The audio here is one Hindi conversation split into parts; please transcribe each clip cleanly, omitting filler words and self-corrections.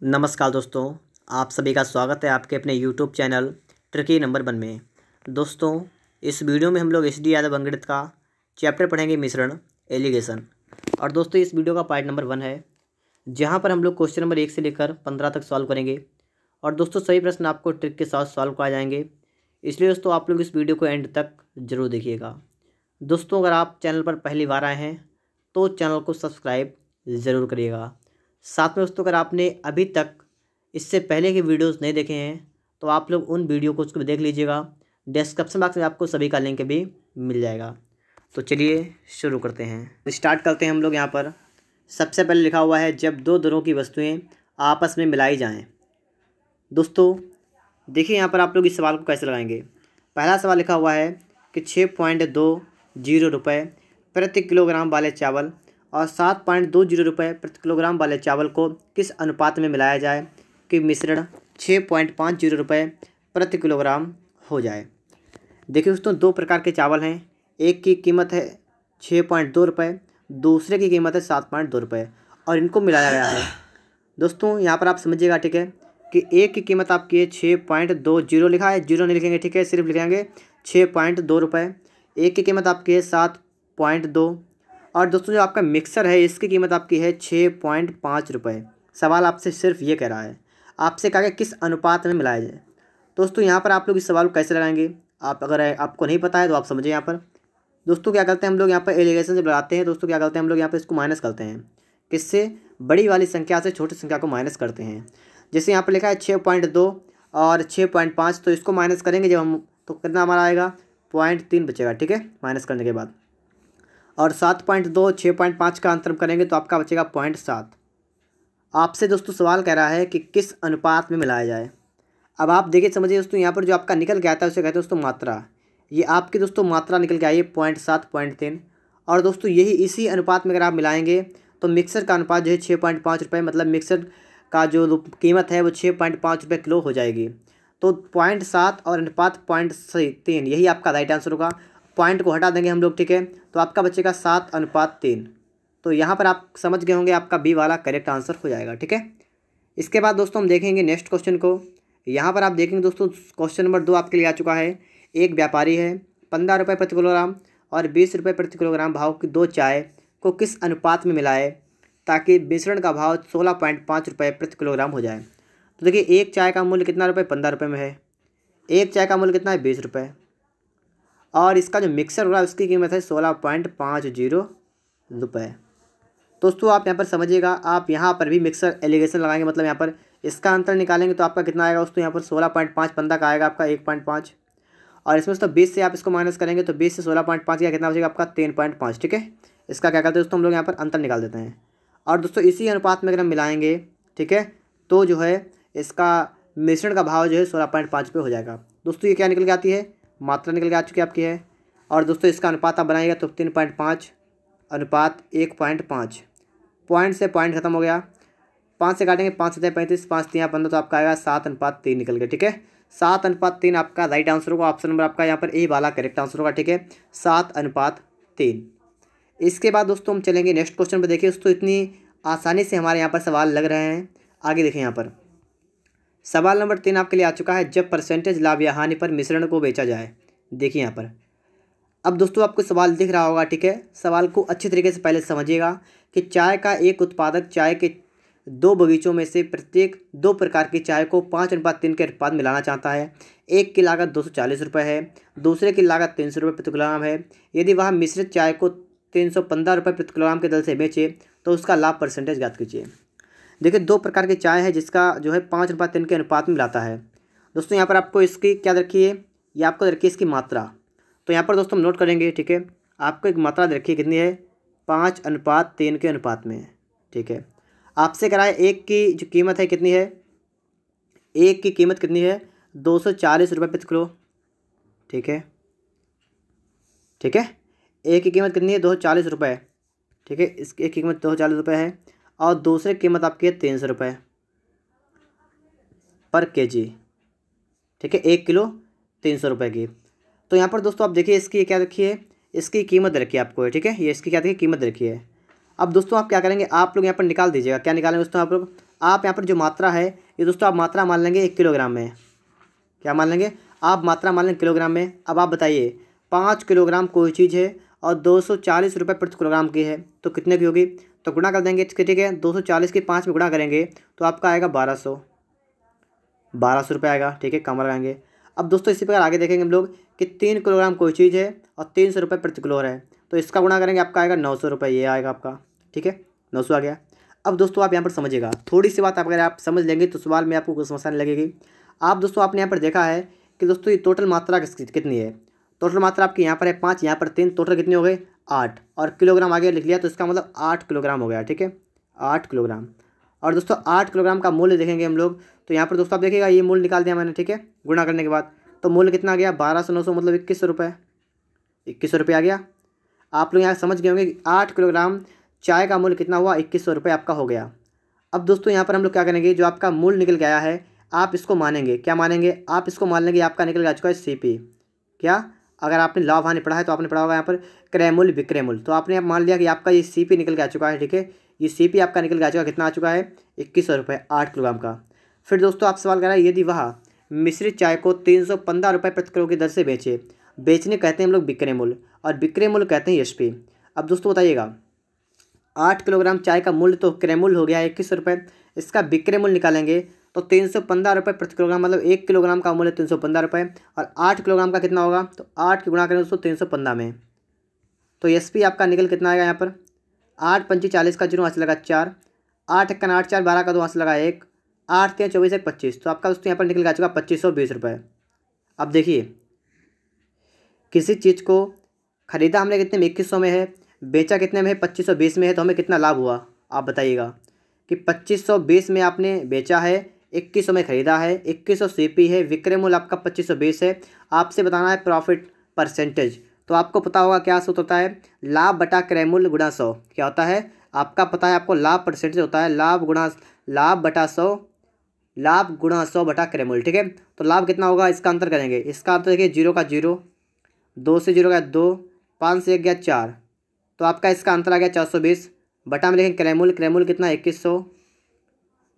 नमस्कार दोस्तों, आप सभी का स्वागत है आपके अपने YouTube चैनल ट्रिकी नंबर 1 में। दोस्तों, इस वीडियो में हम लोग एच डी यादव अंगणित का चैप्टर पढ़ेंगे मिश्रण एलिगेशन। और दोस्तों, इस वीडियो का पार्ट नंबर 1 है, जहां पर हम लोग क्वेश्चन नंबर 1 से लेकर 15 तक सॉल्व करेंगे। और दोस्तों, सभी प्रश्न आपको ट्रिक के साथ सॉल्व कराए जाएंगे, इसलिए दोस्तों आप लोग इस वीडियो को एंड तक जरूर देखिएगा। दोस्तों, अगर आप चैनल पर पहली बार आए हैं तो चैनल को सब्सक्राइब ज़रूर करिएगा। साथ में दोस्तों, अगर आपने अभी तक इससे पहले के वीडियोस नहीं देखे हैं तो आप लोग उन वीडियो को उसको देख लीजिएगा। डिस्क्रिप्शन बॉक्स में आपको सभी का लिंक भी मिल जाएगा। तो चलिए शुरू करते हैं, स्टार्ट करते हैं हम लोग। यहाँ पर सबसे पहले लिखा हुआ है, जब दो दरों की वस्तुएं आपस में मिलाई जाएं। दोस्तों देखिए, यहाँ पर आप लोग इस सवाल को कैसे लगाएंगे। पहला सवाल लिखा हुआ है कि 6.20 रुपये प्रति किलोग्राम वाले चावल और 7.20 रुपये प्रति किलोग्राम वाले चावल को किस अनुपात में मिलाया जाए कि मिश्रण 6.50 रुपये प्रति किलोग्राम हो जाए। देखिए दोस्तों, दो प्रकार के चावल हैं। एक की कीमत है 6.2 रुपये, दूसरे की कीमत है 7.2 रुपये और इनको मिलाया गया है। दोस्तों यहाँ पर आप समझिएगा, ठीक है, कि एक की कीमत आपकी है 6.20 लिखा है, जीरो नहीं लिखेंगे, ठीक है, सिर्फ लिखेंगे 6.2 रुपये। एक की कीमत आपकी है 7.2। और दोस्तों जो आपका मिक्सर है इसकी कीमत आपकी है 6.5 रुपये। सवाल आपसे सिर्फ ये कह रहा है, आपसे कहा कि किस अनुपात में मिलाया जाए। दोस्तों यहाँ पर आप लोग इस सवाल को कैसे लगाएंगे, आप अगर आपको नहीं पता है तो आप समझिए। यहाँ पर दोस्तों क्या करते हैं हम लोग, यहाँ पर एलिगेशन जब लगाते हैं दोस्तों क्या करते हैं हम लोग, यहाँ पर इसको माइनस करते हैं। किससे? बड़ी वाली संख्या से छोटी संख्या को माइनस करते हैं। जैसे यहाँ पर लिखा है 6.2 और 6.5, तो इसको माइनस करेंगे जब हम, तो कितना हमारा आएगा, 0.3 बचेगा, ठीक है, माइनस करने के बाद। और 7.2 6.5 का अंतर करेंगे तो आपका बचेगा 0.7। आपसे दोस्तों सवाल कह रहा है कि किस अनुपात में मिलाया जाए। अब आप देखिए, समझिए दोस्तों, यहाँ पर जो आपका निकल के आता है उसे कहते हैं दोस्तों मात्रा। ये आपकी दोस्तों मात्रा निकल के आई है 0.7 0.3। और दोस्तों यही इसी अनुपात में अगर आप मिलाएंगे तो मिक्सर का अनुपात जो है 6.5 रुपये, मतलब मिक्सर का जो कीमत है वो 6.5 रुपये किलो हो जाएगी। तो 0.7 और अनुपात 0.3, यही आपका राइट आंसर होगा। पॉइंट को हटा देंगे हम लोग, ठीक है, तो आपका बचेगा 7:3। तो यहाँ पर आप समझ गए होंगे, आपका बी वाला करेक्ट आंसर हो जाएगा, ठीक है। इसके बाद दोस्तों हम देखेंगे नेक्स्ट क्वेश्चन को। यहाँ पर आप देखेंगे दोस्तों, क्वेश्चन नंबर 2 आपके लिए आ चुका है। एक व्यापारी है 15 रुपये प्रति किलोग्राम और 20 रुपये प्रति किलोग्राम भाव की दो चाय को किस अनुपात में मिलाए ताकि मिश्रण का भाव 16.5 रुपये प्रति किलोग्राम हो जाए। तो देखिए, एक चाय का मूल्य कितना रुपये, 15 रुपये में है। एक चाय का मूल्य कितना है, 20 रुपये। और इसका जो मिक्सर हो रहा है उसकी कीमत है 16.50 रुपये। दोस्तों आप यहाँ पर समझिएगा, आप यहाँ पर भी मिक्सर एलिगेशन लगाएंगे, मतलब यहाँ पर इसका अंतर निकालेंगे तो आपका कितना आएगा दोस्तों, यहाँ पर 16.5 15 का आएगा आपका 1.5। और इसमें दोस्तों 20 से आप इसको माइनस करेंगे तो 20 से 16.5 का कितना बचेगा आपका 3.5, ठीक है। इसका क्या करते हैं दोस्तों, हम लोग यहाँ पर अंतर निकाल देते हैं। और दोस्तों इसी अनुपात में अगर हम मिलाएंगे, ठीक है, तो जो है इसका मिश्रण का भाव जो है 16.5 रुपये हो जाएगा। दोस्तों ये क्या निकल के आती है, मात्रा निकल के आ चुकी है आपकी है। और दोस्तों इसका अनुपात आप बनाइएगा तो 3.5 अनुपात 1.5। पॉइंट से पॉइंट खत्म हो गया, 5 से काटेंगे 5 से 35, 5 3 15, तो आपका आएगा 7:3 निकल गया, ठीक है। 7:3 आपका राइट आंसर होगा। ऑप्शन नंबर आपका यहाँ पर ए वाला करेक्ट आंसर होगा, ठीक है, 7:3। इसके बाद दोस्तों हम चलेंगे नेक्स्ट क्वेश्चन पर। देखिए दोस्तों, इतनी आसानी से हमारे यहाँ पर सवाल लग रहे हैं। आगे देखें, यहाँ पर सवाल नंबर 3 आपके लिए आ चुका है, जब परसेंटेज लाभ या हानि पर मिश्रण को बेचा जाए। देखिए यहाँ पर अब दोस्तों आपको सवाल दिख रहा होगा, ठीक है। सवाल को अच्छी तरीके से पहले समझिएगा कि चाय का एक उत्पादक चाय के दो बगीचों में से प्रत्येक 2 प्रकार की चाय को 5:3 के अनुपात मिलाना चाहता है। एक की लागत 240 रुपये है, दूसरे की लागत 300 रुपये प्रति किलोग्राम है। यदि वह मिश्रित चाय को 315 रुपये प्रति किलोग्राम के दर से बेचे तो उसका लाभ परसेंटेज ज्ञात कीजिए। देखिए, 2 प्रकार की चाय है जिसका जो है 5:3 के अनुपात में मिलाता है। दोस्तों यहाँ पर आपको इसकी क्या रखी है, ये आपको रखी है इसकी मात्रा। तो यहाँ पर दोस्तों हम नोट करेंगे, ठीक है, आपको एक मात्रा रखी है, कितनी है, 5:3 के अनुपात में, ठीक है। आपसे कराए एक की जो कीमत है कितनी है, एक की कीमत कितनी है, 240 रुपये प्रति किलो, ठीक है, ठीक है। एक की कीमत कितनी है, 240 रुपये, ठीक है, इसकी एक की कीमत 240 रुपये है। और दूसरी कीमत आपकी है 300 रुपये पर केजी, ठीक है, 1 किलो 300 रुपये की। तो यहाँ पर दोस्तों आप देखिए, इसकी क्या रखी है, इसकी कीमत रखी है आपको, ठीक है, ये इसकी क्या देखिए कीमत रखी है। अब दोस्तों आप क्या करेंगे, आप लोग यहाँ पर निकाल दीजिएगा। क्या निकालेंगे दोस्तों आप लोग, आप यहाँ पर जो मात्रा है ये दोस्तों आप मात्रा मान लेंगे 1 किलोग्राम में। क्या मान लेंगे आप? मात्रा मान लेंगे किलोग्राम में। अब आप बताइए 5 किलोग्राम कोई चीज़ है और 240 रुपये प्रति किलोग्राम की है तो कितने की होगी? तो गुणा कर देंगे, ठीक है। 240 की 5 में गुणा करेंगे तो आपका आएगा 1200 रुपये आएगा, ठीक है। कम लगाएंगे। अब दोस्तों इसी प्रकार आगे देखेंगे हम लोग कि 3 किलोग्राम कोई चीज़ है और 300 रुपये प्रति किलो है तो इसका गुणा करेंगे, आपका आएगा 900 रुपये, ये आएगा आपका, ठीक है। 900 आ गया। अब दोस्तों आप यहाँ पर समझिएगा, थोड़ी सी बात अगर आप समझ लेंगे तो सवाल में आपको कोई समस्या नहीं लगेगी। आप दोस्तों आपने यहाँ पर देखा है कि दोस्तों ये टोटल मात्रा कितनी है? टोटल मात्रा आपकी यहाँ पर है 5, यहाँ पर 3, टोटल कितनी हो गई? 8। और किलोग्राम आगे लिख लिया तो इसका मतलब 8 किलोग्राम हो गया, ठीक है। 8 किलोग्राम। और दोस्तों 8 किलोग्राम का मूल्य देखेंगे हम लोग तो यहाँ पर दोस्तों आप देखिएगा ये मूल्य निकाल दिया मैंने, ठीक है। गुणा करने के बाद तो मूल्य कितना आ गया? 1200 900 मतलब 2100 रुपये। 2100 रुपये आ गया। आप लोग यहाँ समझ गए होंगे कि 8 किलोग्राम चाय का मूल्य कितना हुआ? 2100 रुपये आपका हो गया। अब दोस्तों यहाँ पर हम लोग क्या करेंगे, जो आपका मूल्य निकल के आया है आप इसको मानेंगे। क्या मानेंगे? आप इसको मान लेंगे आपका निकल आ चुका है CP। क्या? अगर आपने लाभ हानि पढ़ा है तो आपने पढ़ा होगा यहाँ पर क्रय मूल्य विक्रय मूल्य, तो आपने मान लिया कि आपका ये CP निकल के आ चुका है, ठीक है। ये CP आपका निकल के आ चुका है, कितना आ चुका है? 2100 रुपये 8 किलोग्राम का। फिर दोस्तों आप सवाल कर रहे हैं यदि वह मिश्रित चाय को 315 रुपये प्रति किलो की दर से बेचे, बेचने कहते हैं हम लोग विक्रय मूल्य और विक्रय मूल्य कहते हैं SP। अब दोस्तों बताइएगा 8 किलोग्राम चाय का मूल्य तो क्रय मूल्य हो गया 2100 रुपये, इसका विक्रय मूल्य निकालेंगे तो 315 रुपये प्रति किलोग्राम, मतलब 1 किलोग्राम का मूल्य 315 रुपये और 8 किलोग्राम का कितना होगा? तो 8 की गुणा करें दोस्तों 315 में तो SP आपका निकल कितना आएगा यहाँ पर? 8 पंची 40 का 0 हाथ से लगा 4, 8 1 8 4 12 का 2 हाथ से लगा 1, 8 3 24 1 25, तो आपका दोस्तों यहाँ पर निकल आ चुका 2520 रुपये। अब देखिए किसी चीज़ को खरीदा हमने कितने में? 2100 में है, बेचा कितने में है? 2520 में है, तो हमें कितना लाभ हुआ? आप बताइएगा कि 2520 में आपने बेचा है, 2100 में खरीदा है, 2100 CP है, विक्रय मूल्य आपका 2520 है। आपसे बताना है प्रॉफिट परसेंटेज, तो आपको पता होगा क्या सूत्र होता है? लाभ बटा क्रय मूल्य गुणा 100। क्या होता है आपका पता है? आपको लाभ परसेंटेज होता है लाभ बटा 100, लाभ गुणा 100 बटा क्रय मूल्य, ठीक है। तो लाभ कितना होगा? इसका अंतर करेंगे, इसका अंतर देखिए 0 का 0, 2 से 0 गया 2, 5 से 1 गया 4, तो आपका इसका अंतर आ गया 420 बटा में लिखेंगे क्रय मूल्य कितना? 2100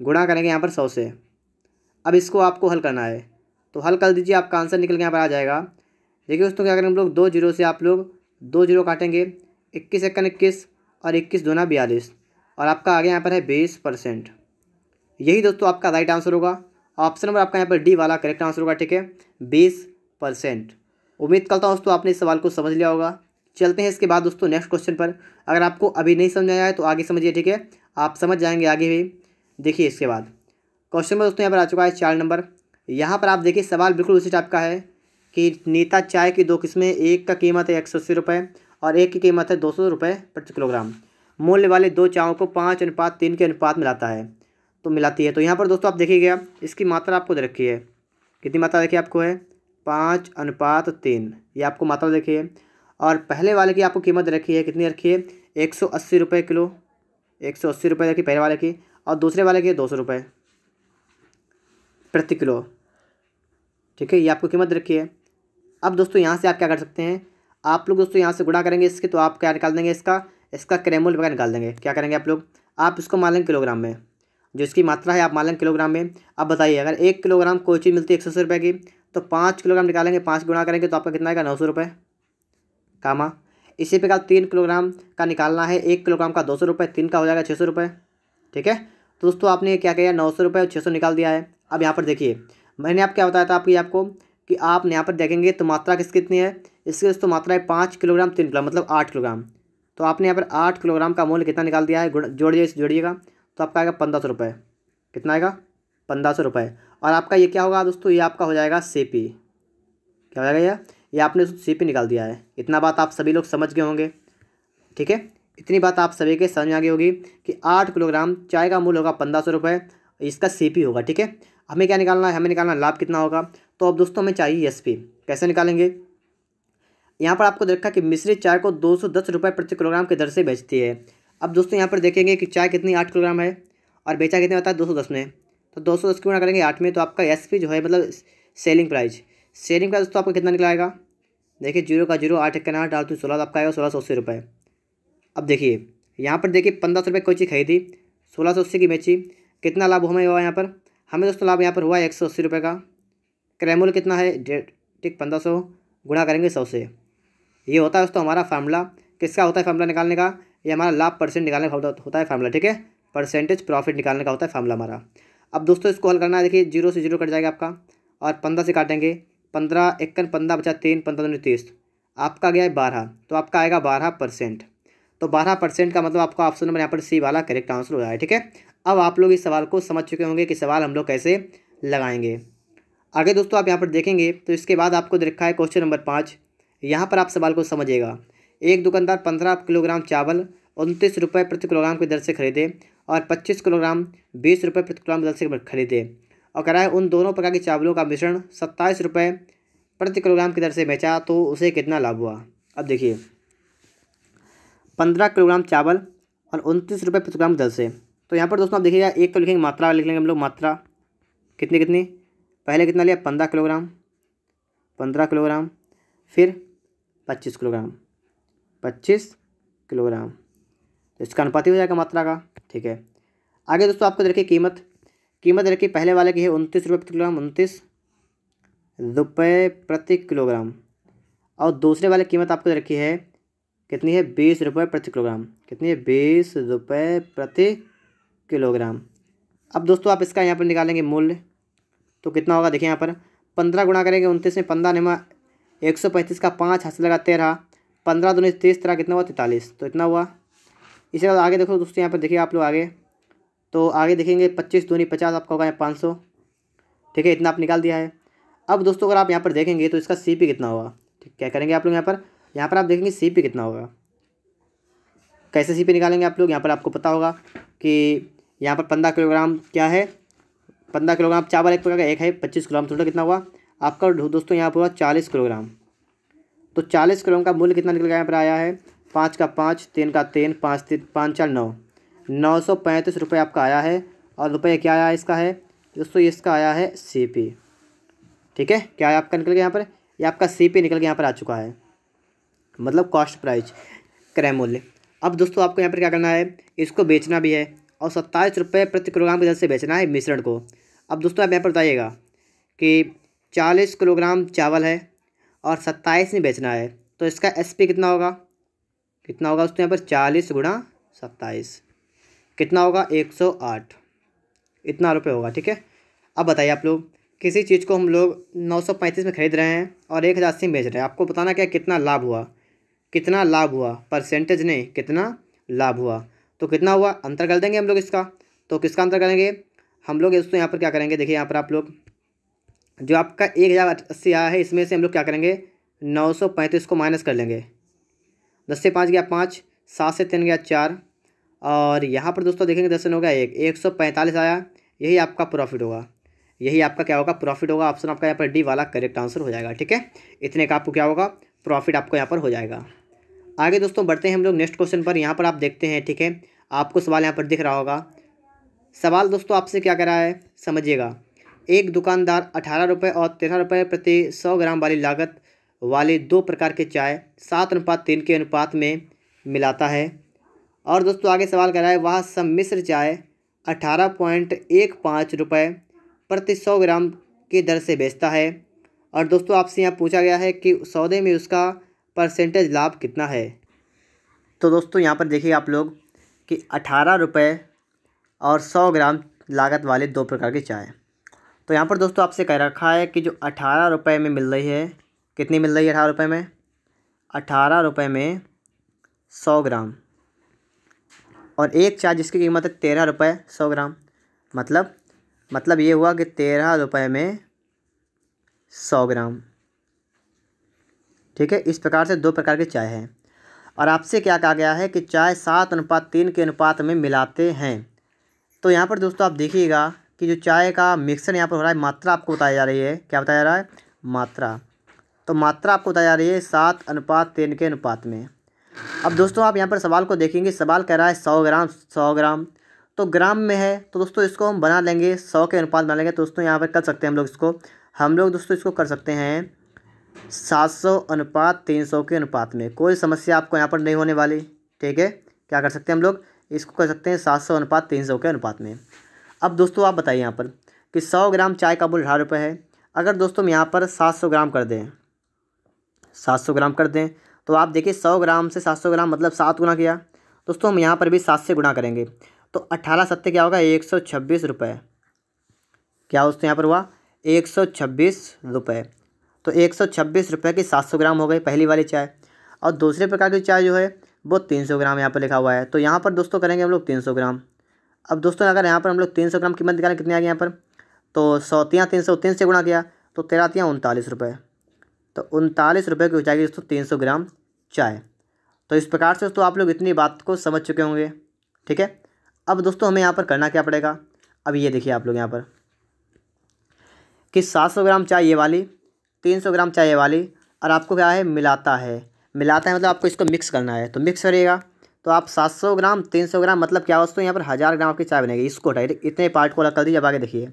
गुणा करेंगे यहाँ पर 100 से। अब इसको आपको हल करना है तो हल कर दीजिए, आपका आंसर निकल के यहाँ पर आ जाएगा। देखिए दोस्तों क्या करेंगे हम लोग 2 0 से आप लोग 2 0 काटेंगे, 21 1 21 और 21 दूना 42 और आपका आ गया यहाँ पर है 20%। यही दोस्तों आपका राइट आंसर होगा। ऑप्शन नंबर आपका यहाँ पर D वाला करेक्ट आंसर होगा, ठीक है, 20%। उम्मीद करता हूँ दोस्तों आपने इस सवाल को समझ लिया होगा। चलते हैं इसके बाद दोस्तों नेक्स्ट क्वेश्चन पर। अगर आपको अभी नहीं समझ आया है तो आगे समझिए, ठीक है, आप समझ जाएंगे आगे भी। देखिए इसके बाद क्वेश्चन में दोस्तों यहाँ पर आ चुका है 4 नंबर। यहाँ पर आप देखिए सवाल बिल्कुल उसी टाइप का है कि नीता चाय की 2 किस्में, एक का कीमत है 180 रुपये और एक की कीमत है 200 रुपये प्रति किलोग्राम। मूल्य वाले 2 चायों को 5:3 के अनुपात मिलाता है तो मिलाती है। तो यहाँ पर दोस्तों आप देखिएगा इसकी मात्रा आपको दे रखी है, कितनी मात्रा देखिए आपको है? 5:3, ये आपको मात्रा देखिए। और पहले वाले की आपको कीमत दे रखी है, कितनी रखी है? 180 रुपये किलो, 180 रुपये रखी पहले वाले की, और दूसरे वाले की 200 रुपये प्रति किलो, ठीक है, ये आपको कीमत रखी है। अब दोस्तों यहाँ से आप क्या कर सकते हैं, आप लोग दोस्तों यहाँ से गुणा करेंगे इसके, तो आप क्या निकाल देंगे? इसका क्रय मूल्य वगैरह निकाल देंगे। क्या करेंगे आप लोग? आप इसको मान लेंगे किलोग्राम में, जो इसकी मात्रा है आप मान लेंगे किलोग्राम में। अब बताइए अगर 1 किलोग्राम कोई चीज़ मिलती है 180 रुपये की, तो 5 किलोग्राम निकालेंगे, 5 गुणा करेंगे तो आपका कितना आएगा? 900 रुपये, कामा। इसी प्रकार 3 किलोग्राम का निकालना है, 1 किलोग्राम का 200 रुपये, 3 का हो जाएगा 600 रुपये, ठीक है। तो दोस्तों आपने क्या किया? 900 रुपये और 600 निकाल दिया है। अब यहाँ पर देखिए मैंने आप क्या बताया था आपको कि आप यहाँ पर देखेंगे तो मात्रा कितनी है इसकी? दोस्तों मात्रा है 5 किलोग्राम 3 किलो मतलब 8 किलोग्राम। तो आपने यहाँ पर 8 किलोग्राम का मूल्य कितना निकाल दिया है? जोड़िएगा तो आपका आएगा 1500 रुपये। कितना आएगा? 1500 रुपये। और आपका ये क्या होगा दोस्तों? ये आपका हो जाएगा CP। क्या हो जाएगा? ये आपने CP निकाल दिया है। इतना बात आप सभी लोग समझ गए होंगे, ठीक है। इतनी बात आप सभी के समझ में आ गई होगी कि 8 किलोग्राम चाय का मूल्य होगा 1500 रुपये, इसका CP होगा, ठीक है। हमें क्या निकालना है? हमें निकालना लाभ कितना होगा। तो अब दोस्तों हमें चाहिए SP। कैसे निकालेंगे? यहाँ पर आपको देखा कि मिश्रित चाय को 210 रुपये प्रति किलोग्राम की दर से बेचती है। अब दोस्तों यहाँ पर देखेंगे कि चाय कितनी 8 किलोग्राम है और बेचा कितने होता है? 210 में, तो 210 की गुणा करेंगे 8 में, तो आपका SP जो है मतलब सेलिंग प्राइस दोस्तों आपको कितना निकलाएगा? देखिए 0 का 0, 8 1 8 डालते 16, तो आपका आएगा 1680 रुपये। अब देखिए यहाँ पर देखिए 1500 रुपये कोई चीज़ खरीदी, 1680 की बेची, कितना लाभ हमें हुआ यहाँ पर? हमें दोस्तों लाभ यहाँ पर हुआ 180 रुपये का। क्रय मूल्य कितना है? ठीक 1500 गुणा करेंगे 100 से। ये होता है दोस्तों हमारा फार्मूला। किसका होता है फार्मूला निकालने का? ये हमारा लाभ परसेंट निकालने का होता है फार्मूला, ठीक है। परसेंटेज प्रॉफिट निकालने का होता है फार्मूला हमारा। अब दोस्तों इसको हल करना है। देखिए 0 से 0 कट जाएगा आपका और 15 से काटेंगे। 15 1 15 बचा 3, 15 दूनी 30, आपका गया है 12, तो आपका आएगा 12%। तो 12% का मतलब आपका ऑप्शन नंबर यहाँ पर सी वाला करेक्ट आंसर हो जाए, ठीक है। अब आप लोग इस सवाल को समझ चुके होंगे कि सवाल हम लोग कैसे लगाएंगे। आगे दोस्तों आप यहाँ पर देखेंगे तो इसके बाद आपको दे रखा है क्वेश्चन नंबर 5। यहाँ पर आप सवाल को समझिएगा। एक दुकानदार 15 किलोग्राम चावल 29 रुपये प्रति किलोग्राम की दर से खरीदे और 25 किलोग्राम 20 रुपये प्रति किलोग्राम की दर से खरीदे और कराए उन दोनों प्रकार के चावलों का मिश्रण 27 रुपये प्रति किलोग्राम की दर से बेचा, तो उसे कितना लाभ हुआ? अब देखिए 15 किलोग्राम चावल और 29 रुपये प्रति किलोग्राम दर से, तो यहाँ पर दोस्तों आप देखिएगा एक तो लिखेंगे मात्रा, लिख लेंगे हम लोग मात्रा कितनी पहले कितना लिया 15 किलोग्राम, फिर 25 किलोग्राम, तो इसका अनुपात हो जाएगा मात्रा का, ठीक है। आगे दोस्तों आपको देखिए कीमत देखिए पहले वाले की है 29 रुपये प्रति किलोग्राम, 29 रुपये प्रति किलोग्राम, और दूसरे वाले कीमत आपको रखी है कितनी है? 20 रुपये प्रति किलोग्राम। कितनी है? 20 रुपये प्रति किलोग्राम। अब दोस्तों आप इसका यहाँ पर निकालेंगे मूल्य, तो कितना होगा? देखिए यहाँ पर 15 गुणा करेंगे 29 में, 15 निमा 135 का 5 हाथ से लगा 13, 15 दूनी 30, तरह कितना हुआ? 43, तो इतना हुआ। इसी बाद आगे देखो दोस्तों यहाँ पर देखिए आप लोग आगे, तो आगे देखेंगे 25 दूनी 50, आपका होगा 500, ठीक है। इतना आप निकाल दिया है। अब दोस्तों अगर आप यहाँ पर देखेंगे तो इसका CP कितना होगा? ठीक, क्या करेंगे आप लोग यहाँ पर आप देखेंगे CP कितना होगा। कैसे CP निकालेंगे आप लोग? यहाँ पर आपको पता होगा कि यहाँ पर 15 किलोग्राम क्या है? 15 किलोग्राम चावल एक प्रकार का, एक है 25 किलोग्राम, टोटल कितना हुआ आपका दोस्तों? यहाँ पर हुआ 40 किलोग्राम। तो 40 किलोग्राम का मूल्य कितना निकल गया? यहाँ पर आया है 5 का 5, 3 का 3, 5 4 9, 935 रुपये आपका आया है। और रुपये क्या आया इसका है दोस्तों? इसका आया है CP, ठीक है। क्या है आपका निकल गया यहाँ पर? ये आपका CP निकल के यहाँ पर आ चुका है, मतलब कॉस्ट प्राइस, क्रय मूल्य। अब दोस्तों आपको यहाँ पर क्या करना है? इसको बेचना भी है और 27 रुपये प्रति किलोग्राम की दर से बेचना है मिश्रण को। अब दोस्तों आप यहाँ पर बताइएगा कि 40 किलोग्राम चावल है और 27 में बेचना है, तो इसका SP कितना होगा? दोस्तों यहाँ पर 40 गुणा 27 कितना होगा? 108, इतना रुपये होगा, ठीक है। अब बताइए आप लोग, किसी चीज़ को हम लोग 935 में खरीद रहे हैं और 1080 में बेच रहे हैं, आपको बताना क्या कितना लाभ हुआ? परसेंटेज नहीं, कितना लाभ हुआ। तो कितना हुआ? अंतर कर देंगे हम लोग इसका। तो किसका अंतर करेंगे हम लोग? दोस्तों यहाँ पर क्या करेंगे? देखिए यहाँ पर आप लोग जो आपका 1080 आया है, इसमें से हम लोग क्या करेंगे? 935 को माइनस कर लेंगे। 10 से 5 गया 5, 7 से 3 गया 4, और यहाँ पर दोस्तों देखेंगे 10 से 9 गया 1, 145 आया। यही आपका प्रॉफिट होगा, यही आपका क्या होगा? प्रॉफिट होगा। ऑप्शन आपका यहाँ पर D वाला करेक्ट आंसर हो जाएगा, ठीक है। इतने का आपको क्या होगा? प्रॉफिट आपको यहाँ पर हो जाएगा। आगे दोस्तों बढ़ते हैं हम लोग नेक्स्ट क्वेश्चन पर। यहाँ पर आप देखते हैं, ठीक है, आपको सवाल यहाँ पर दिख रहा होगा। सवाल दोस्तों आपसे क्या कर रहा है समझिएगा। एक दुकानदार 18 रुपये और 13 रुपये प्रति 100 ग्राम वाली लागत वाले दो प्रकार के चाय 7:3 के अनुपात में मिलाता है। और दोस्तों आगे सवाल कर रहा है, वह सम्मिश्र चाय 18.15 रुपये प्रति 100 ग्राम की दर से बेचता है। और दोस्तों आपसे यहाँ पूछा गया है कि सौदे में उसका परसेंटेज लाभ कितना है। तो दोस्तों यहाँ पर देखिए आप लोग कि 18 रुपये और 100 ग्राम लागत वाले दो प्रकार की चाय। तो यहाँ पर दोस्तों आपसे कह रखा है कि जो 18 रुपये में मिल रही है, कितनी मिल रही है 18 रुपये में? 18 रुपये में 100 ग्राम, और एक चाय जिसकी कीमत है 13 रुपये 100 ग्राम, मतलब ये हुआ कि 13 रुपये में 100 ग्राम, ठीक है। इस प्रकार से दो प्रकार की चाय है। और आपसे क्या कहा गया है कि चाय 7:3 के अनुपात में मिलाते हैं। तो यहाँ पर दोस्तों आप देखिएगा कि जो चाय का मिक्सर यहाँ पर हो रहा है, मात्रा आपको बताई जा रही है। क्या बताया जा रहा है? मात्रा। तो मात्रा आपको बताई जा रही है 7:3 के अनुपात में। अब दोस्तों आप यहाँ पर सवाल को देखेंगे, सवाल कह रहा है 100 ग्राम 100 ग्राम, तो ग्राम में है, तो दोस्तों इसको हम बना लेंगे 100 के अनुपात बना लेंगे। तो दोस्तों यहाँ पर कर सकते हैं हम लोग दोस्तों इसको कर सकते हैं 700:300 के अनुपात में। कोई समस्या आपको यहाँ पर नहीं होने वाली, ठीक है। क्या कर सकते हैं हम लोग? इसको कर सकते हैं 700:300 के अनुपात में। अब दोस्तों आप बताइए यहाँ पर कि 100 ग्राम चाय का मूल्य 18 रुपये है। अगर दोस्तों हम यहाँ पर 700 ग्राम कर दें, 700 ग्राम कर दें, तो आप देखिए 100 ग्राम से 700 ग्राम मतलब 7 गुना किया। दोस्तों हम यहाँ पर भी 7 से गुणा करेंगे तो 18 सत्ते क्या होगा, 126 रुपये। क्या दोस्तों यहाँ पर हुआ 126 रुपये। तो 126 रुपये की 700 ग्राम हो गई पहली वाली चाय। और दूसरे प्रकार की चाय जो है वो 300 ग्राम यहाँ पर लिखा हुआ है। तो यहाँ पर दोस्तों करेंगे हम लोग 300 ग्राम। अब दोस्तों अगर यहाँ पर हम लोग 300 ग्राम कीमत निकालें कितनी आ गई यहाँ पर, तो 100 से गुणा किया तो 13 39 रुपये। तो 39 रुपये की हो जाएगी दोस्तों 300 ग्राम चाय। तो इस प्रकार से दोस्तों आप लोग इतनी बात को समझ चुके होंगे। ठीक है, अब दोस्तों हमें यहाँ पर करना क्या पड़ेगा। अब ये देखिए आप लोग यहाँ पर कि 700 ग्राम चाय ये वाली, 300 ग्राम चाय ये वाली, और आपको क्या है मिलाता है। मिलाता है मतलब आपको इसको मिक्स करना है। तो मिक्स करिएगा तो आप 700 ग्राम 300 ग्राम मतलब क्या दोस्तों यहाँ पर 1000 ग्राम आपकी चाय बनेगी। इसको हटाइए, इतने पार्ट को अलग कर दीजिए। अब आगे देखिए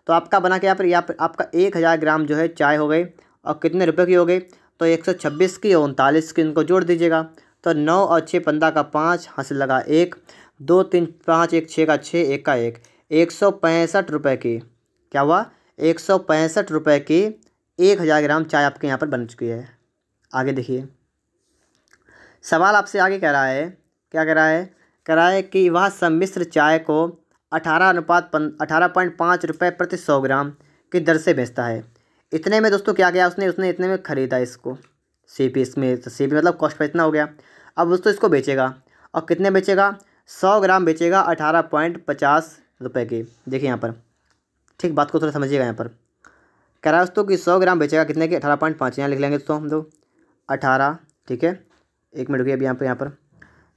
तो आपका बना के यहाँ पर आपका 1000 ग्राम जो है चाय हो गई। और कितने रुपए की हो गई, तो 126 की और 39 की, इनको जोड़ दीजिएगा। तो 9 और 6 15 का 5, हासिल लगा 1, 2 3 5 1 6 का 6, 1 का 1, 165 रुपये की क्या हुआ, 165 रुपये की 1000 ग्राम चाय आपके यहाँ पर बन चुकी है। आगे देखिए सवाल आपसे आगे कह रहा है, क्या कह रहा है कि वह सम्मिश्र चाय को 18.5 रुपये प्रति 100 ग्राम की दर से बेचता है। इतने में दोस्तों क्या किया उसने इतने में ख़रीदा इसको, सीपी, इसमें सीपी मतलब कॉस्ट पर इतना हो गया। अब दोस्तों इसको बेचेगा और कितने बेचेगा, 100 ग्राम बेचेगा 18.50 रुपये की। देखिए यहाँ पर ठीक बात को थोड़ा समझिएगा। यहाँ पर कह रहा है दोस्तों कि 100 ग्राम बेचेगा कितने की, 18.5। यहाँ लिख लेंगे दोस्तों हम लोग 18। ठीक है, एक मिनट रुकिए अभी यहाँ पर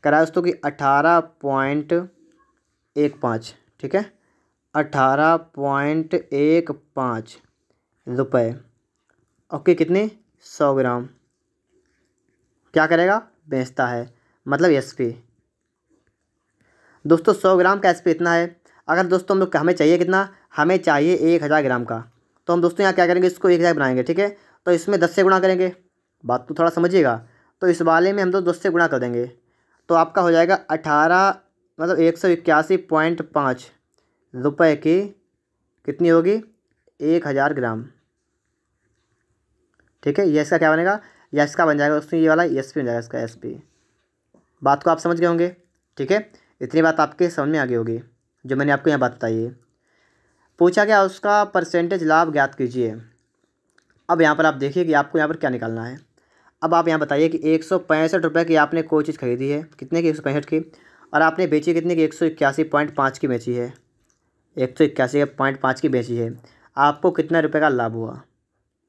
कह रहा है दोस्तों कि 18.15। ठीक है, 18.15 रुपये। ओके, कितने 100 ग्राम क्या करेगा, बेचता है, मतलब एसपी। दोस्तों 100 ग्राम का एसपी इतना है। अगर दोस्तों हम लोग हमें चाहिए कितना, हमें चाहिए 1000 ग्राम का। तो हम दोस्तों यहाँ क्या करेंगे, इसको 1000 बनाएंगे। ठीक है, तो इसमें 10 से गुणा करेंगे। बात तो थोड़ा समझिएगा। तो इस वाले में हम तो 10 से गुणा कर देंगे तो आपका हो जाएगा 18 मतलब 181.5 रुपये की कितनी होगी, 1000 ग्राम। ठीक है, ये इसका क्या बनेगा, या इसका बन जाएगा दोस्तों ये वाला एसपी बन जाएगा, इसका एसपी। बात को आप समझ गए होंगे। ठीक है, इतनी बात आपके समझ में आ गई होगी जो मैंने आपको यहाँ बात बताई है। पूछा गया उसका परसेंटेज लाभ ज्ञात कीजिए। अब यहाँ पर आप देखिए कि आपको यहाँ पर क्या निकालना है। अब आप यहाँ बताइए कि 165 रुपये की आपने कोई चीज़ खरीदी है, कितने की, 165 की, और आपने बेची कितने की, 181.5 की बेची है, 181.5 की बेची है। आपको कितना रुपये का लाभ हुआ,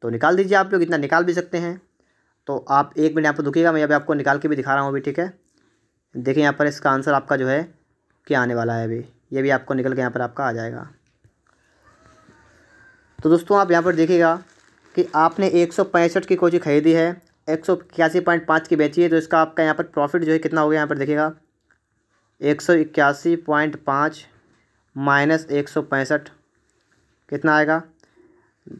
तो निकाल दीजिए। आप लोग इतना निकाल भी सकते हैं। तो आप एक मिनट यहाँ पर रुकिएगा, मैं अभी आपको निकाल के भी दिखा रहा हूँ अभी। ठीक है, देखिए यहाँ पर इसका आंसर आपका जो है क्या आने वाला है अभी, ये भी आपको निकल के यहाँ पर आपका आ जाएगा। तो दोस्तों आप यहाँ पर देखिएगा कि आपने 165 की कोई चीज़ खरीदी है, 181.5 की बेची है। तो इसका आपका यहाँ पर प्रॉफिट जो है कितना हो गया, यहाँ पर देखिएगा 181.5 माइनस 165 कितना आएगा।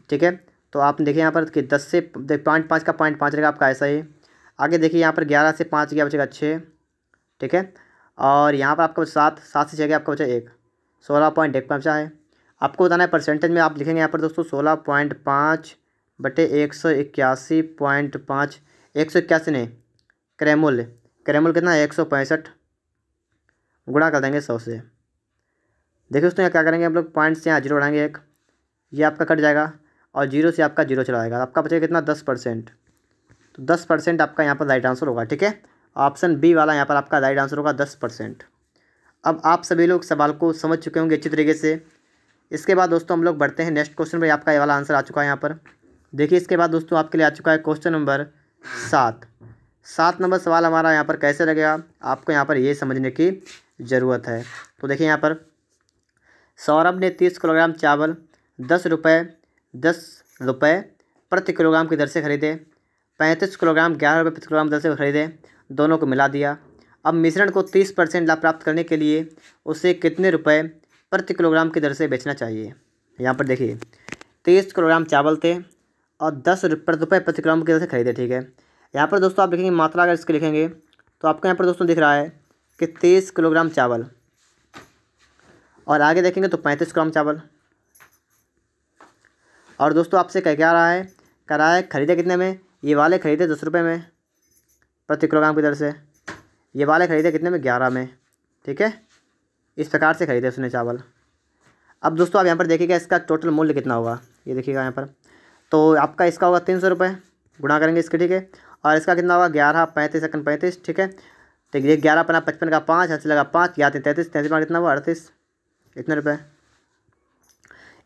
ठीक है, तो आप देखिए यहाँ पर कि 10 से 5 का 0.5 रहेगा आपका, ऐसा ही। आगे देखिए यहाँ पर 11 से 5 गया, बचेगा 6। ठीक है, और यहाँ पर आपका 7 से 6 गया, आपका बचा 1, 16.1 बचा है। आपको बताना है परसेंटेज में। आप लिखेंगे यहाँ पर दोस्तों 16.5 बटे 181.5, 181 नहीं, क्रैमूल कितना है, 165 गुणा कर देंगे 100 से। देखिए दोस्तों यहाँ क्या करेंगे हम लोग, पॉइंट से यहाँ 0 बढ़ाएंगे 1, ये आपका कट जाएगा, और 0 से आपका 0 चला जाएगा। आपका बचेगा कितना, 10%। तो 10% आपका यहाँ पर राइट आंसर होगा। ठीक है, ऑप्शन बी वाला यहाँ पर आपका राइट आंसर होगा 10%। अब आप सभी लोग सवाल को समझ चुके होंगे अच्छी तरीके से। इसके बाद दोस्तों हम लोग बढ़ते हैं नेक्स्ट क्वेश्चन पर। आपका ये वाला आंसर आ चुका है यहाँ पर। देखिए इसके बाद दोस्तों आपके लिए आ चुका है क्वेश्चन नंबर 7 नंबर सवाल हमारा यहाँ पर कैसे लगेगा, आपको यहाँ पर ये समझने की ज़रूरत है। तो देखिए यहाँ पर सौरभ ने 30 किलोग्राम चावल 10 रुपये प्रति किलोग्राम की दर से खरीदे, 35 किलोग्राम 11 रुपये प्रति किलोग्राम दर से खरीदे, दोनों को मिला दिया। अब मिश्रण को 30% लाभ प्राप्त करने के लिए उसे कितने रुपए प्रति किलोग्राम की दर से बेचना चाहिए। यहाँ पर देखिए 30 किलोग्राम चावल थे और 10 रुपये प्रति किलोग्राम की दर से खरीदे। ठीक है, यहाँ पर दोस्तों आप लिखेंगे मात्रा, अगर इसके लिखेंगे तो आपको यहाँ पर दोस्तों दिख रहा है कि 30 किलोग्राम चावल और आगे देखेंगे तो 35 ग्राम चावल। और दोस्तों आपसे क्या रहा है, करा है खरीदे कितने में, ये वाले खरीदे 10 रुपये में प्रति किलोग्राम की दर से, ये वाले खरीदे कितने में 11 में। ठीक है, इस प्रकार से खरीदे उसने चावल। अब दोस्तों आप यहाँ पर देखिएगा इसका टोटल मूल्य कितना होगा, ये देखिएगा यहाँ पर। तो आपका इसका होगा 300 रुपये, गुणा करेंगे इसके। ठीक है, और इसका कितना होगा 11 35 एकन 35। ठीक है, तो ये 11 पना 55 का 5 हाथ से लगा 5, 11 33, 33 कितना हुआ 38, इतने रुपये।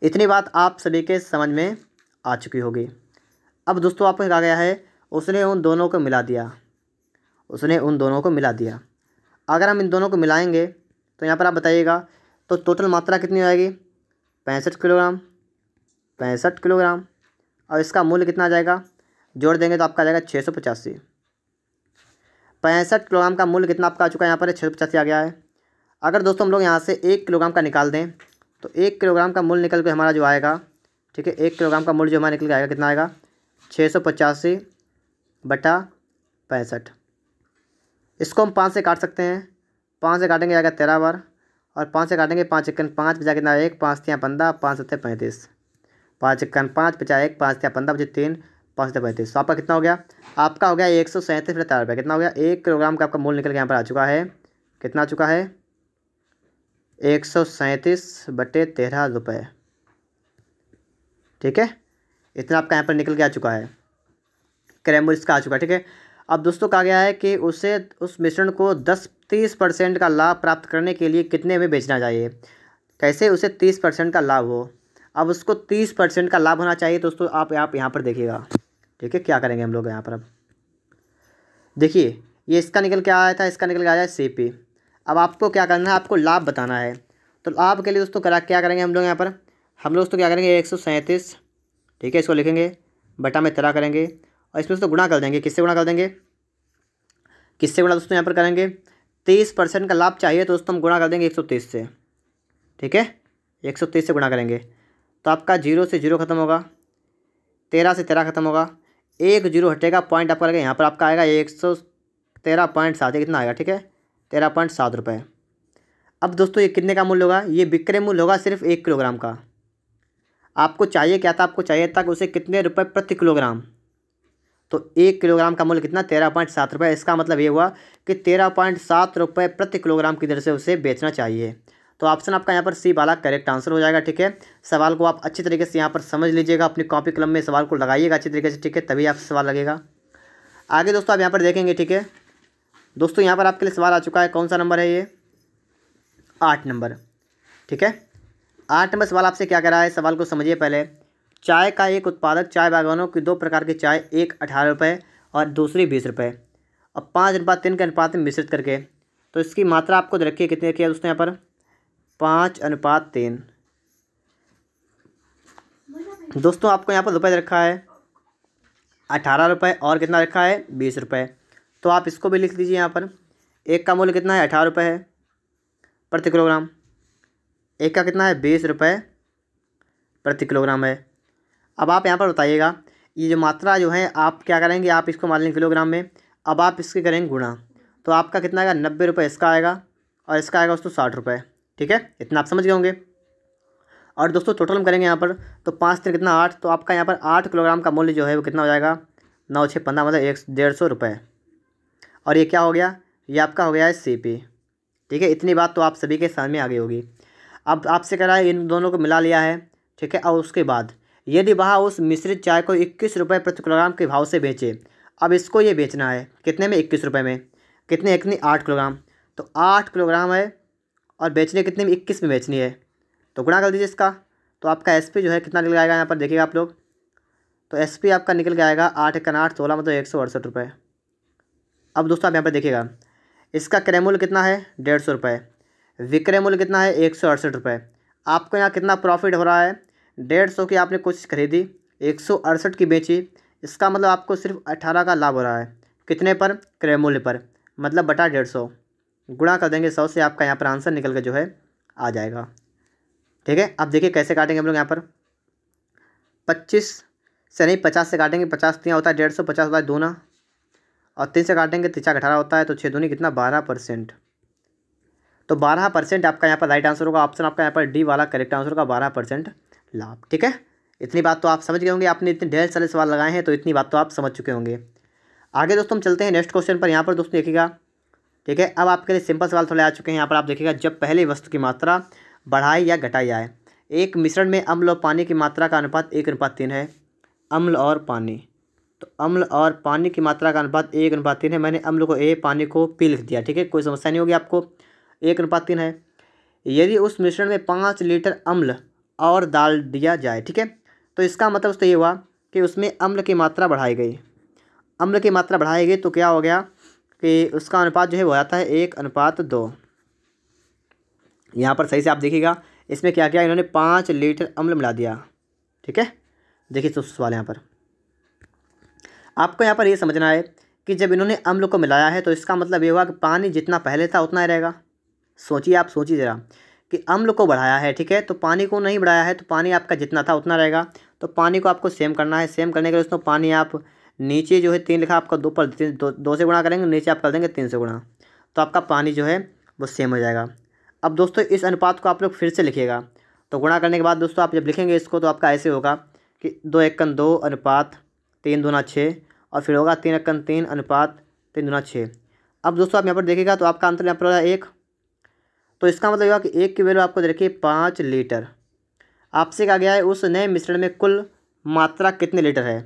इतनी बात आप सभी के समझ में आ चुकी होगी। अब दोस्तों आपको कहा गया है उसने उन दोनों को मिला दिया, उसने उन दोनों को मिला दिया। अगर हम इन दोनों को मिलाएंगे तो यहाँ पर आप बताइएगा तो टोटल मात्रा कितनी आएगी, 65 किलोग्राम, 65 किलोग्राम। और इसका मूल्य कितना आ जाएगा, जोड़ देंगे तो आपका आ जाएगा 685। 65 किलोग्राम का मूल्य कितना आपका आ चुका है, यहाँ पर 685 आ गया है। अगर दोस्तों हम लोग यहाँ से 1 किलोग्राम का निकाल दें तो 1 किलोग्राम का मूल्य निकल के हमारा जो आएगा, ठीक है, 1 किलोग्राम का मूल्य जो हमारा निकल के आएगा कितना आएगा, 685 बटा 65। इसको हम 5 से काट सकते हैं, 5 से काटेंगे आएगा 13 बार, और 5 से काटेंगे 5 एकन 5 बचा कितना 1, 5 तिया 15, 5 सत्ते 35, 5 एकन 5 बचा 1, 5 तिया 15 बचे 3, 5 सत्ते 35। तो आपका कितना हो गया, आपका हो गया 137 बटा 4 रुपये। कितना हो गया, 1 किलोग्राम का आपका मूल्य निकल के यहाँ पर आ चुका है, कितना आ चुका है 137 बटे 13 रुपये। ठीक है, इतना आपका यहाँ पर निकल के आ चुका है, क्रय मूल्य इसका आ चुका है। ठीक है, अब दोस्तों कहा गया है कि उसे उस मिश्रण को 30% का लाभ प्राप्त करने के लिए कितने में बेचना चाहिए, कैसे उसे 30% का लाभ हो। अब उसको 30% का लाभ होना चाहिए दोस्तों, आप यहाँ पर देखिएगा। ठीक है, क्या करेंगे हम लोग यहाँ पर, अब देखिए ये इसका निकल के आया था, इसका निकल के आया है CP। अब आपको क्या करना है, आपको लाभ बताना है। तो लाभ के लिए दोस्तों क्या करेंगे हम लोग यहाँ पर, हम लोग दोस्तों क्या करेंगे 137, ठीक है, इसको लिखेंगे बटा में 13 करेंगे, और इसमें दोस्तों गुणा कर देंगे। किससे गुणा कर देंगे, किससे गुणा दोस्तों यहाँ पर करेंगे, 30% का लाभ चाहिए तो दोस्तों हम गुणा कर देंगे 130 से। ठीक है, 130 से गुणा करेंगे तो आपका 0 से 0 खत्म होगा, 13 से 13 खत्म होगा, 1 0 हटेगा, पॉइंट आपका लगेगा यहाँ पर, आपका आएगा 113.7, कितना आएगा, ठीक है 13.7 रुपये। अब दोस्तों ये कितने का मूल्य होगा, ये विक्रय मूल्य होगा सिर्फ 1 किलोग्राम का। आपको चाहिए क्या था, आपको चाहिए था कि उसे कितने रुपए प्रति किलोग्राम, तो 1 किलोग्राम का मूल्य कितना 13.7 रुपये। इसका मतलब ये हुआ कि 13.7 रुपये प्रति किलोग्राम की दर से उसे बेचना चाहिए। तो ऑप्शन आपका यहाँ पर C वाला करेक्ट आंसर हो जाएगा। ठीक है, सवाल को आप अच्छी तरीके से यहाँ पर समझ लीजिएगा, अपनी कॉपी कलम में सवाल को लगाइएगा अच्छी तरीके से। ठीक है, तभी आपसे सवाल लगेगा। आगे दोस्तों आप यहाँ पर देखेंगे। ठीक है दोस्तों, यहाँ पर आपके लिए सवाल आ चुका है, कौन सा नंबर है ये, 8 नंबर। ठीक है, 8 नंबर सवाल आपसे क्या कह रहा है, सवाल को समझिए पहले। चाय का एक उत्पादक चाय बागानों की 2 प्रकार की चाय, एक 18 रुपये और दूसरी 20 रुपये, और 5:3 के अनुपात में मिश्रित करके, तो इसकी मात्रा आपको रखिए कितनी रखी है दोस्तों यहाँ पर 5:3। दोस्तों आपको यहाँ पर रुपये रखा है 18 रुपये और कितना रखा है 20 रुपये, तो आप इसको भी लिख दीजिए यहाँ पर। एक का मूल्य कितना है 18 रुपये है प्रति किलोग्राम, एक का कितना है 20 रुपये प्रति किलोग्राम है। अब आप यहाँ पर बताइएगा ये जो मात्रा जो है आप क्या करेंगे, आप इसको मान लेंगे किलोग्राम में, अब आप इसके करेंगे गुणा, तो आपका कितना आएगा 90 रुपये इसका आएगा, और इसका आएगा दोस्तों 60 रुपये। ठीक है, इतना आप समझ गए होंगे। और दोस्तों टोटल हम करेंगे यहाँ पर, तो 5 3 कितना 8, तो आपका यहाँ पर 8 किलोग्राम का मूल्य जो है वो कितना हो जाएगा 9 6 15 मतलब 150 रुपये। और ये क्या हो गया, ये आपका हो गया है CP। ठीक है, इतनी बात तो आप सभी के सामने आ गई होगी। अब आपसे कह रहा है इन दोनों को मिला लिया है। ठीक है, और उसके बाद यदि वह उस मिश्रित चाय को 21 रुपये प्रति किलोग्राम के भाव से बेचे, अब इसको ये बेचना है कितने में 21 रुपये में, कितने कितनी 8 किलोग्राम, तो 8 किलोग्राम है और बेचने कितने में 21 में बेचनी है, तो गुणा कर दीजिए इसका। तो आपका SP जो है कितना निकल आएगा यहाँ पर देखिएगा आप लोग, तो SP आपका निकल के आएगा 8 × 8 16 मतलब 168 रुपये। अब दोस्तों आप यहाँ पर देखिएगा इसका क्रय मूल्य कितना है 150 रुपये, विक्रय मूल्य कितना है 168 रुपये। आपको यहाँ कितना प्रॉफिट हो रहा है, 150 की आपने कुछ खरीदी 168 की बेची, इसका मतलब आपको सिर्फ 18 का लाभ हो रहा है, कितने पर क्रय मूल्य पर, मतलब बटा 150, गुणा कर देंगे 100 से, आपका यहाँ पर आंसर निकल के जो है आ जाएगा। ठीक है, अब देखिए कैसे काटेंगे हम लोग यहाँ पर, 25 से नहीं 50 से काटेंगे, 50 3 होता है 150, 50 होता है 2 और 3 से काटेंगे 3 18 होता है, तो 6 दूनी कितना 12%। तो 12% आपका यहाँ पर राइट आंसर होगा। ऑप्शन आपका यहाँ पर डी वाला करेक्ट आंसर होगा, 12% लाभ। ठीक है, इतनी बात तो आप समझ गए होंगे। आपने इतने ढेर सारे सवाल लगाए हैं तो इतनी बात तो आप समझ चुके होंगे। आगे दोस्तों हम चलते हैं नेक्स्ट क्वेश्चन पर। यहाँ पर दोस्तों देखिएगा, ठीक है, अब आपके लिए सिंपल सवाल थोड़े आ चुके हैं। यहाँ पर आप देखिएगा, जब पहले वस्तु की मात्रा बढ़ाई या घटाई जाए। एक मिश्रण में अम्ल और पानी की मात्रा का अनुपात 1:3 है। अम्ल और पानी, तो अम्ल और पानी की मात्रा का अनुपात 1:3 है। मैंने अम्ल को ए, पानी को पी लिख दिया। ठीक है, कोई समस्या नहीं होगी आपको। 1:3 है। यदि उस मिश्रण में 5 लीटर अम्ल और डाल दिया जाए, ठीक है, तो इसका मतलब तो ये हुआ कि उसमें अम्ल की मात्रा बढ़ाई गई। अम्ल की मात्रा बढ़ाई गई तो क्या हो गया कि उसका अनुपात जो है वो आता है 1:2। यहाँ पर सही से आप देखिएगा, इसमें क्या किया इन्होंने, 5 लीटर अम्ल मिला दिया। ठीक है, देखिए तो सवाल यहाँ पर आपको यहाँ पर ये समझना है कि जब इन्होंने अम्ल को मिलाया है तो इसका मतलब ये हुआ कि पानी जितना पहले था उतना ही रहेगा। सोचिए, आप सोचिए ज़रा कि अम्ल को बढ़ाया है, ठीक है, तो पानी को नहीं बढ़ाया है, तो पानी आपका जितना था उतना रहेगा। तो पानी को आपको सेम करना है। सेम करने के लिए दोस्तों पानी आप नीचे जो है 3 लिखा, आपका 2 पर 2 से गुणा करेंगे, नीचे आप कर देंगे 3 से गुणा, तो आपका पानी जो है वो सेम हो जाएगा। अब दोस्तों इस अनुपात को आप लोग फिर से लिखिएगा। तो गुणा करने के बाद दोस्तों आप जब लिखेंगे इसको तो आपका ऐसे होगा कि 2:2 अनुपात 3×2 6, और फिर होगा 3:3 अनुपात 3×2 6। अब दोस्तों आप यहाँ पर देखिएगा तो आपका आंसर यहाँ पर होगा 1। तो इसका मतलब होगा कि 1 की वैल्यू आपको दे रखी है 5 लीटर। आपसे कहा गया है उस नए मिश्रण में कुल मात्रा कितने लीटर है।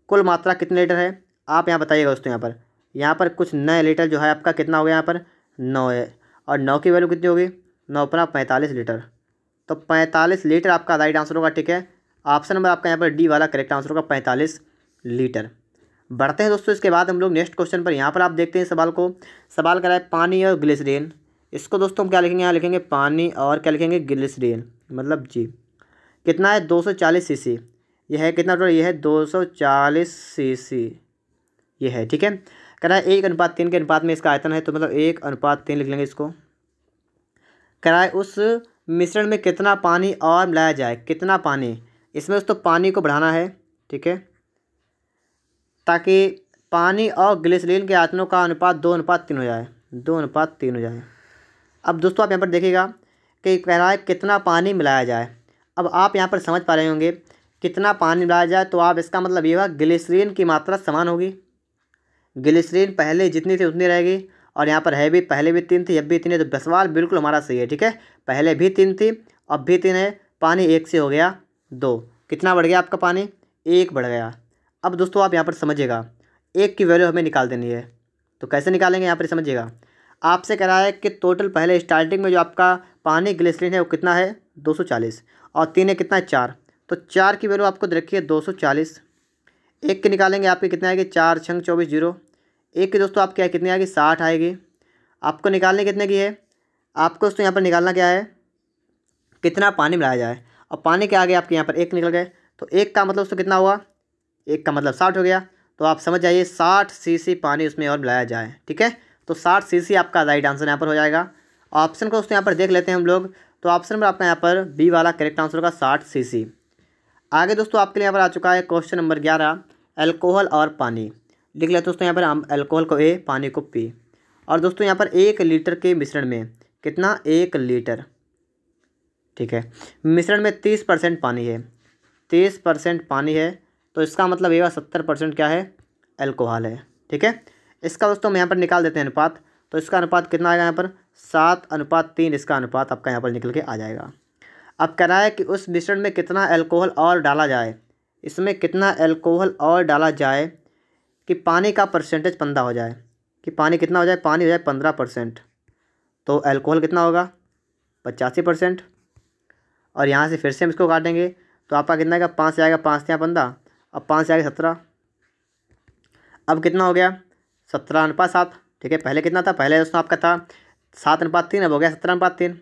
कुल मात्रा कितने लीटर है आप यहाँ बताइएगा दोस्तों। यहाँ पर कुछ नए लीटर जो है आपका कितना हो गया, यहाँ पर 9 है, और 9 की वैल्यू कितनी होगी, 9 पर 45 लीटर। तो 45 लीटर आपका राइट आंसर होगा। ठीक है, ऑप्शन नंबर आपका यहाँ पर डी वाला करेक्ट आंसर होगा, 45 लीटर। बढ़ते हैं दोस्तों इसके बाद हम लोग नेक्स्ट क्वेश्चन पर। यहाँ पर आप देखते हैं सवाल को, सवाल करा है पानी और ग्लिसरीन। इसको दोस्तों हम क्या लिखेंगे, यहाँ लिखेंगे पानी और क्या लिखेंगे, ग्लिसरीन, मतलब जी। कितना है, 240 सीसी। यह है कितना टोटल, यह है 240 सीसी, ये है। ठीक है, कह रहा है 1:3 के अनुपात में इसका आयतन है, तो मतलब 1:3 लिख लेंगे इसको। कह रहा है उस मिश्रण में कितना पानी और मिलाया जाए। कितना पानी, इसमें दोस्तों पानी को बढ़ाना है, ठीक है, ताकि पानी और ग्लिसरीन के आयतनों का अनुपात 2:3 हो जाए, 2:3 हो जाए। अब दोस्तों आप यहाँ पर देखिएगा कि कह रहा है कितना पानी मिलाया जाए। अब आप यहाँ पर समझ पा रहे होंगे कितना पानी मिलाया जाए, तो आप इसका मतलब ये होगा ग्लिसरीन की मात्रा समान होगी। ग्लिसरीन पहले जितनी थी उतनी रहेगी, और यहाँ पर है भी, पहले भी 3 थी, अब भी 3 है, तो सवाल बिल्कुल हमारा सही है। ठीक है, पहले भी 3 थी, अब भी 3 है, पानी 1 से हो गया 2। कितना बढ़ गया आपका पानी, 1 बढ़ गया। अब दोस्तों आप यहाँ पर समझिएगा, 1 की वैल्यू हमें निकाल देनी है। तो कैसे निकालेंगे, यहाँ पर समझिएगा। आपसे कह रहा है कि टोटल पहले स्टार्टिंग में जो आपका पानी ग्लिसरीन है वो कितना है, 240, और 3 है कितना है, 4। तो 4 की वैल्यू आपको रखी है 240। 1 की निकालेंगे आपकी कितने आएगी, 4 × 24 0। 1 की दोस्तों आप क्या कितनी आएगी, 60 आएगी। आपको निकालने कितने की है, आपको दोस्तों यहाँ पर निकालना क्या है, कितना पानी मिलाया जाए। और पानी के आगे आपके यहाँ पर 1 निकल गए, तो 1 का मतलब दोस्तों कितना हुआ, 1 का मतलब 60 हो गया। तो आप समझ जाइए 60 सीसी पानी उसमें और मिलाया जाए। ठीक है, तो 60 सीसी आपका राइट आंसर यहाँ पर हो जाएगा। ऑप्शन को दोस्तों यहाँ पर देख लेते हैं हम लोग। तो ऑप्शन में आपका यहाँ पर बी वाला करेक्ट आंसर होगा, 60 सीसी। आगे दोस्तों आपके लिए यहाँ पर आ चुका है क्वेश्चन नंबर 11, अल्कोहल और पानी। लिख लेते दोस्तों यहाँ पर हम अल्कोहल को ए, पानी को पी। और दोस्तों यहाँ पर 1 लीटर के मिश्रण में कितना, 1 लीटर, ठीक है, मिश्रण में 30% पानी है, 30% पानी है, तो इसका मतलब ये 70% क्या है, अल्कोहल है। ठीक है, इसका दोस्तों हम यहाँ पर निकाल देते हैं अनुपात। तो इसका अनुपात कितना आएगा, यहाँ पर 7:3 इसका अनुपात आपका यहाँ पर निकल के आ जाएगा। अब कह रहा है कि उस मिश्रण में कितना अल्कोहल और डाला जाए, इसमें कितना अल्कोहल और डाला जाए कि पानी का परसेंटेज 15 हो जाए, कि पानी कितना हो जाए, पानी हो जाए 15%। तो अल्कोहल कितना होगा, 85%। और यहाँ से फिर से हम इसको काटेंगे तो आपका कितना आएगा, 5 से आएगा, 5 से 15, अब 5 से आएगा 17। अब कितना हो गया, 17:7। ठीक है, पहले कितना था, पहले दोस्तों आपका था 7:3, अब हो गया 17:3।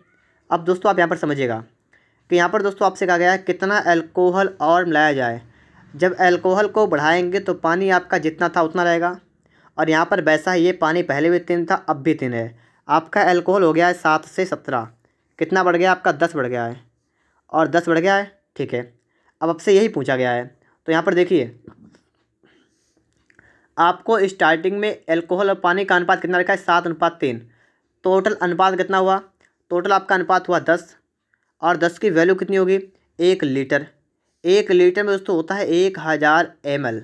अब दोस्तों आप यहाँ पर समझिएगा कि यहाँ पर दोस्तों आपसे कहा गया है कितना अल्कोहल और मिलाया जाए। जब अल्कोहल को बढ़ाएंगे तो पानी आपका जितना था उतना रहेगा, और यहाँ पर वैसा ही ये पानी पहले भी 3 था, अब भी 3 है। आपका अल्कोहल हो गया है 7 से 17, कितना बढ़ गया आपका, 10 बढ़ गया है, और 10 बढ़ गया है। ठीक है, अब आपसे यही पूछा गया है। तो यहाँ पर देखिए आपको स्टार्टिंग में अल्कोहल और पानी का अनुपात कितना रखा है, 7:3। टोटल अनुपात कितना हुआ, टोटल आपका अनुपात हुआ 10, और 10 की वैल्यू कितनी होगी 1 लीटर। 1 लीटर में दोस्तों होता है 1000 ml,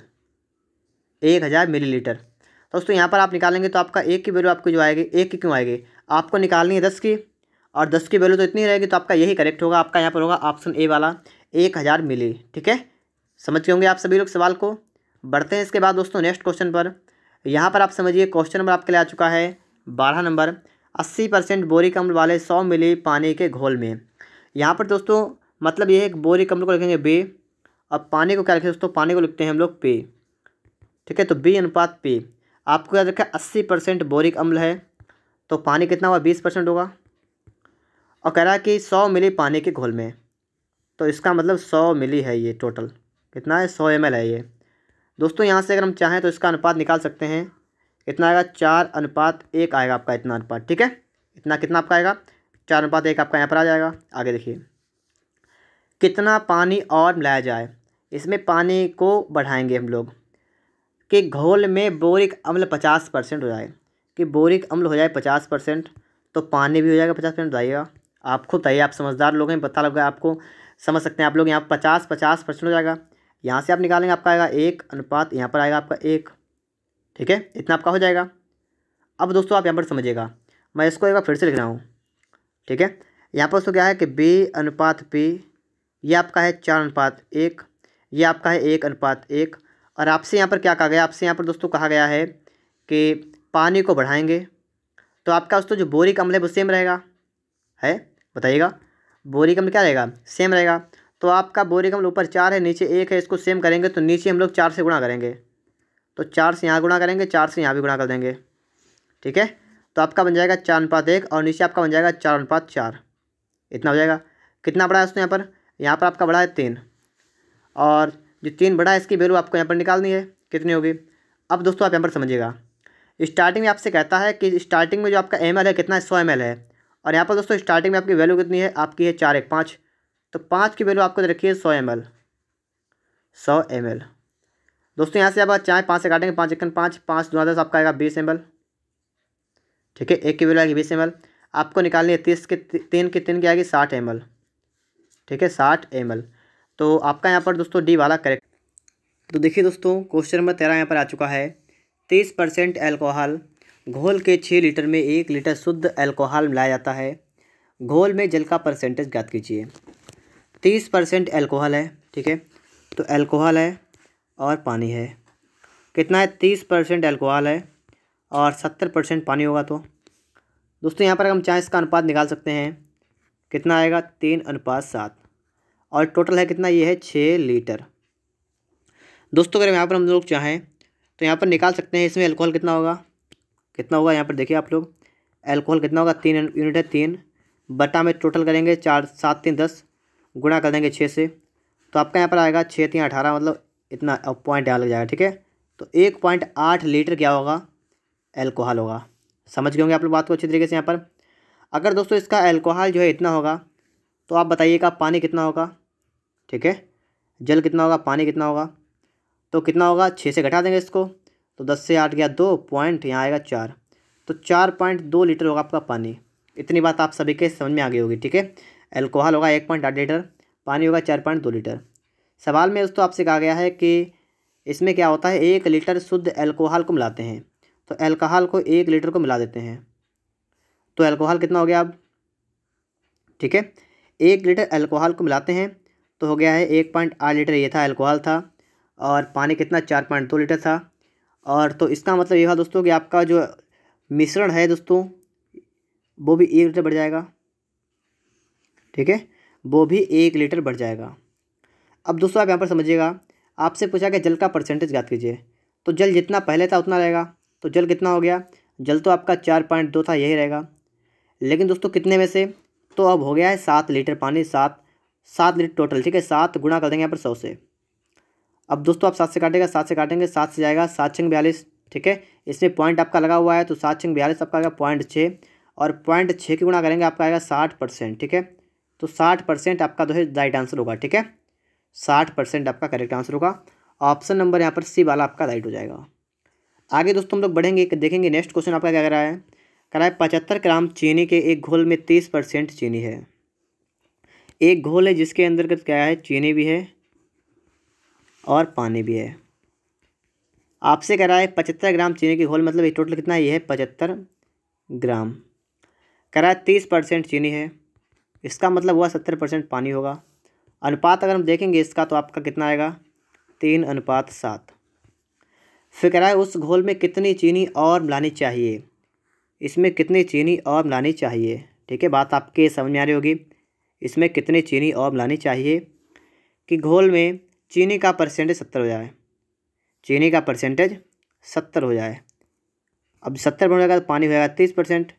1000 मिलीलीटर। तो दोस्तों यहाँ पर आप निकालेंगे तो आपका एक की वैल्यू आपको जो आएगी, एक की क्यों आएगी, आपको निकालनी है 10 की, और 10 की वैल्यू तो इतनी रहेगी, तो आपका यही करेक्ट होगा। आपका यहाँ पर होगा ऑप्शन ए वाला 1000 मिली। ठीक है, समझ के होंगे आप सभी लोग सवाल को। बढ़ते हैं इसके बाद दोस्तों नेक्स्ट क्वेश्चन पर। यहाँ पर आप समझिए क्वेश्चन नंबर आपके लिए आ चुका है 12 नंबर। 80% बोरिक अम्ल वाले 100 मिली पानी के घोल में। यहाँ पर दोस्तों मतलब ये है कि बोरिक अम्ल को लिखेंगे बी, अब पानी को क्या लिखेंगे दोस्तों, पानी को लिखते हैं हम लोग पी। ठीक है, तो बी अनुपात पी। आपको याद रखा 80% बोरिक अम्ल है, तो पानी कितना हुआ 20% होगा, और कह रहा है कि 100 मिली पानी के घोल में, तो इसका मतलब 100 मिली है ये, टोटल कितना है 100 ml है ये। दोस्तों यहाँ से अगर हम चाहें तो इसका अनुपात निकाल सकते हैं, कितना आएगा 4:1 आएगा आपका, इतना अनुपात। ठीक है, इतना कितना आपका आएगा 4:1 आपका यहाँ पर आ जाएगा। आगे देखिए, कितना पानी और मिलाया जाए, इसमें पानी को बढ़ाएंगे हम लोग कि घोल में बोरिक अम्ल 50% हो जाए, कि बोरिक अम्ल हो जाए 50%, तो पानी भी हो जाएगा 50%। बताइएगा, आप खुद बताइए, आप समझदार लोग हैं, पता लगा आपको, समझ सकते हैं आप लोग। यहाँ 50% हो जाएगा, यहाँ से आप निकालेंगे आपका आएगा 1 अनुपात, यहाँ पर आएगा आपका 1। ठीक है, इतना आपका हो जाएगा। अब दोस्तों आप यहाँ पर समझिएगा, मैं इसको एक बार फिर से लिख रहा हूँ। ठीक है, यहाँ पर दोस्तों क्या है कि बी अनुपात पी, ये आपका है 4:1, ये आपका है 1:1। और आपसे यहाँ पर क्या कहा गया, आपसे यहाँ पर दोस्तों कहा गया है कि पानी को बढ़ाएंगे, तो आपका दोस्तों जो बोरिक अम्ल है वो सेम रहेगा, है बताइएगा, बोरिक अम्ल क्या रहेगा सेम रहेगा। तो आपका बोरिक अम्ल ऊपर 4 है, नीचे 1 है, इसको सेम करेंगे तो नीचे हम लोग 4 से गुणा करेंगे, तो 4 से यहाँ गुणा करेंगे, 4 से यहाँ भी गुणा कर देंगे। ठीक है, तो आपका बन जाएगा 4:1, और नीचे आपका बन जाएगा 4:4, इतना हो जाएगा। कितना बड़ा है दोस्तों यहाँ पर आपका बड़ा है 3, और जो 3 बड़ा है इसकी वैल्यू आपको यहाँ पर निकालनी है, कितनी होगी। अब दोस्तों आप यहाँ पर समझिएगा, स्टार्टिंग में आपसे कहता है कि स्टार्टिंग में जो आपका ml है कितना है 100 ml है, और यहाँ पर दोस्तों स्टार्टिंग में आपकी वैल्यू कितनी है, आपकी है 4:5, तो 5 की वैल्यू आपको रखिए 100 ml, 100 ml। दोस्तों यहाँ से आप चाहे 5 से काटेंगे, 5×1 5 2 10 आपका आएगा 20 ml। ठीक है, एक की वैल्यू आएगी 20 ml, आपको निकालनी है 30 के 3 की आएगी 60 ml। ठीक है, 60 ml, तो आपका यहाँ पर दोस्तों डी वाला करेक्ट। तो देखिए दोस्तों क्वेश्चन नंबर 13 यहाँ पर आ चुका है। 30% एल्कोहल घोल के 6 लीटर में 1 लीटर शुद्ध एल्कोहल मिलाया जाता है, घोल में जल का परसेंटेज ज्ञात कीजिए। 30% एल्कोहल है, ठीक है, तो एल्कोहल है और पानी है, कितना है 30% एल्कोहल है और 70% पानी होगा। तो दोस्तों यहाँ पर हम चाहें इसका अनुपात निकाल सकते हैं, कितना आएगा 3:7, और टोटल है कितना, ये है 6 लीटर। दोस्तों अगर यहाँ पर हम लोग चाहें तो यहाँ पर निकाल सकते हैं, इसमें एल्कोहल कितना होगा, कितना होगा यहाँ पर देखिए आप लोग, एल्कोहल कितना होगा 3 यूनिट है, 3 बटा में टोटल करेंगे 4 7 3 10 गुणा कर देंगे 6 से, तो आपका यहाँ पर आएगा 6 3 18, मतलब इतना पॉइंट यहाँ लग जाएगा। ठीक है, तो 1.8 लीटर क्या होगा एल्कोहल होगा। समझ गए होंगे आप लोग बात को अच्छी तरीके से। यहाँ पर अगर दोस्तों इसका एल्कोहल जो है इतना होगा, तो आप बताइएगा पानी कितना होगा। ठीक है, जल कितना होगा, पानी कितना होगा, तो कितना होगा 6 से घटा देंगे इसको, तो 10 से 8 गया 2 पॉइंट, यहाँ आएगा 4, तो 4.2 लीटर होगा आपका पानी। इतनी बात आप सभी के समझ में आ गई होगी। ठीक है, एल्कोहल होगा 1.8 लीटर, पानी होगा 4.2 लीटर। सवाल में दोस्तों आपसे कहा गया है कि इसमें क्या होता है, 1 लीटर शुद्ध एल्कोहल को मिलाते हैं, तो एल्कोहल को 1 लीटर को मिला देते हैं, तो एल्कोहल कितना हो गया अब। ठीक है, 1 लीटर एल्कोहल को मिलाते हैं तो हो गया है 1.8 लीटर, ये था एल्कोहल था, और पानी कितना 4.2 लीटर था। और तो इसका मतलब ये हुआ दोस्तों कि आपका जो मिश्रण है दोस्तों वो भी 1 लीटर बढ़ जाएगा। ठीक है, वो भी 1 लीटर बढ़ जाएगा। अब दोस्तों आप यहाँ पर समझिएगा, आपसे पूछा कि जल का परसेंटेज ज्ञात कीजिए, तो जल जितना पहले था उतना रहेगा, तो जल कितना हो गया, जल तो आपका 4.2 था, यही रहेगा, लेकिन दोस्तों कितने में से, तो अब हो गया है 7 लीटर पानी, 7 लीटर टोटल। ठीक है, 7 गुणा कर देंगे यहाँ पर 100 से। अब दोस्तों आप 7 से काटेंगे, 7 से काटेंगे, 7 से जाएगा 7 6 42। ठीक है, इसमें पॉइंट आपका लगा हुआ है, तो 7 6 42 आपका आएगा 0.6, और 0.6 की गुणा करेंगे आपका आएगा 60%। ठीक है, तो 60% आपका जो है राइट आंसर होगा। ठीक है, 60% आपका करेक्ट आंसर होगा। ऑप्शन नंबर यहाँ पर सी वाला आपका राइट हो जाएगा। आगे दोस्तों हम लोग बढ़ेंगे, देखेंगे नेक्स्ट क्वेश्चन आपका क्या कह रहा है। कह रहा है 75 ग्राम चीनी के एक घोल में 30% चीनी है। एक घोल है जिसके अंदर क्या है, चीनी भी है और पानी भी है। आपसे कह रहा है 75 ग्राम चीनी के घोल, मतलब ये टोटल कितना है, ये है 75 ग्राम। कह रहा है 30% चीनी है, इसका मतलब हुआ 70% पानी होगा। अनुपात अगर हम देखेंगे इसका तो आपका कितना आएगा, 3:7। फिर कह रहा है उस घोल में कितनी चीनी और मिलानी चाहिए, इसमें कितनी चीनी और मिलानी चाहिए। ठीक है, बात आपके समझ में आ रही होगी। इसमें कितनी चीनी और मिलानी चाहिए कि घोल में चीनी का परसेंटेज 70 हो जाए, चीनी का परसेंटेज 70 हो जाए। अब 70 हो जाएगा तो पानी हो जाएगा 30%।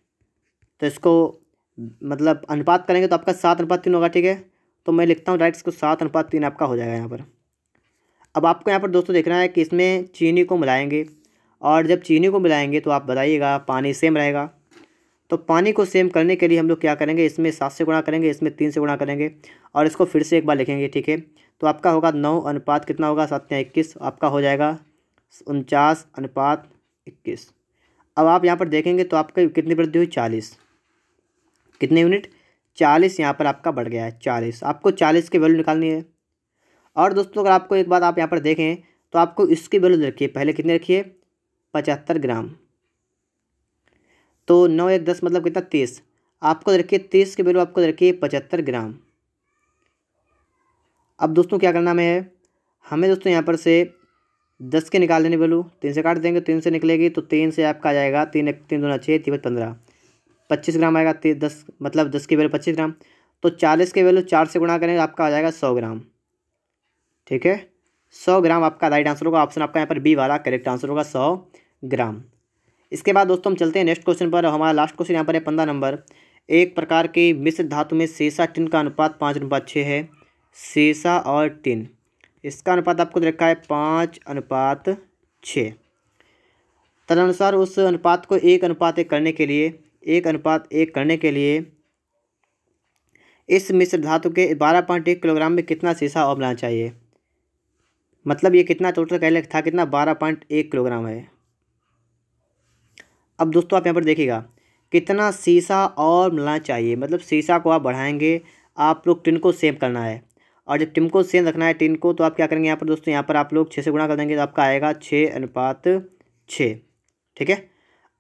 तो इसको मतलब अनुपात करेंगे तो आपका 7:3 होगा। ठीक है, तो मैं लिखता हूँ डायरेक्ट इसको 7:3 आपका हो जाएगा यहाँ पर। अब आपको यहाँ पर दोस्तों देखना है कि इसमें चीनी को मिलाएंगे, और जब चीनी को मिलाएंगे तो आप बताइएगा पानी सेम रहेगा। तो पानी को सेम करने के लिए हम लोग क्या करेंगे, इसमें 7 से गुणा करेंगे, इसमें 3 से गुणा करेंगे, और इसको फिर से एक बार लिखेंगे। ठीक है, तो आपका होगा 9 अनुपात कितना होगा, 7×21, आपका हो जाएगा 49:21। अब आप यहाँ पर देखेंगे तो आपका कितनी वृद्धि हुई, 40। कितने यूनिट, 40 यहाँ पर आपका बढ़ गया है, 40। आपको 40 की वैल्यू निकालनी है। और दोस्तों अगर आपको एक बात आप यहाँ पर देखें तो आपको इसकी वैल्यू रखिए, पहले कितने रखिए, 75 ग्राम। तो 9 1 10 मतलब कितना, 30। आपको रखिए 30 की वैल्यू आपको रखिए 75 ग्राम। अब दोस्तों क्या करना है हमें दोस्तों, यहाँ पर से 10 के निकाल देने वैल्यू, 3 से काट देंगे, 3 से निकलेगी तो 3 से आपका आ जाएगा 3 3 2 6 3 15, 25 ग्राम आएगा। 10 मतलब 10 की वैल्यू 25 ग्राम। तो 40 की वैल्यू 4 से गुणा करेंगे, आपका आ जाएगा 100 ग्राम। ठीक है, 100 ग्राम आपका राइट आंसर होगा। ऑप्शन आपका यहाँ पर बी वाला करेक्ट आंसर होगा, 100 ग्राम। इसके बाद दोस्तों हम चलते हैं नेक्स्ट क्वेश्चन पर। हमारा लास्ट क्वेश्चन यहाँ पर है 15 नंबर। एक प्रकार की मिश्र धातु में सीसा टिन का अनुपात 5:6 है। सीसा और टिन, इसका अनुपात आपको रखा है 5:6। तदनुसार उस अनुपात को 1:1 करने के लिए, 1:1 करने के लिए इस मिश्र धातु के 12.1 किलोग्राम में कितना सीसा और मिलाना चाहिए। मतलब ये कितना टोटल कहले था, कितना 12.1 किलोग्राम है। अब दोस्तों आप यहाँ पर देखिएगा कितना सीसा और मिलाना चाहिए, मतलब सीसा को आप बढ़ाएंगे, आप लोग टिन को सेम करना है। और जब टिन को सेम रखना है टिन को, तो आप क्या करेंगे यहाँ पर दोस्तों, यहाँ पर आप लोग 6 से गुणा कर देंगे तो आपका आएगा 6:6। ठीक है,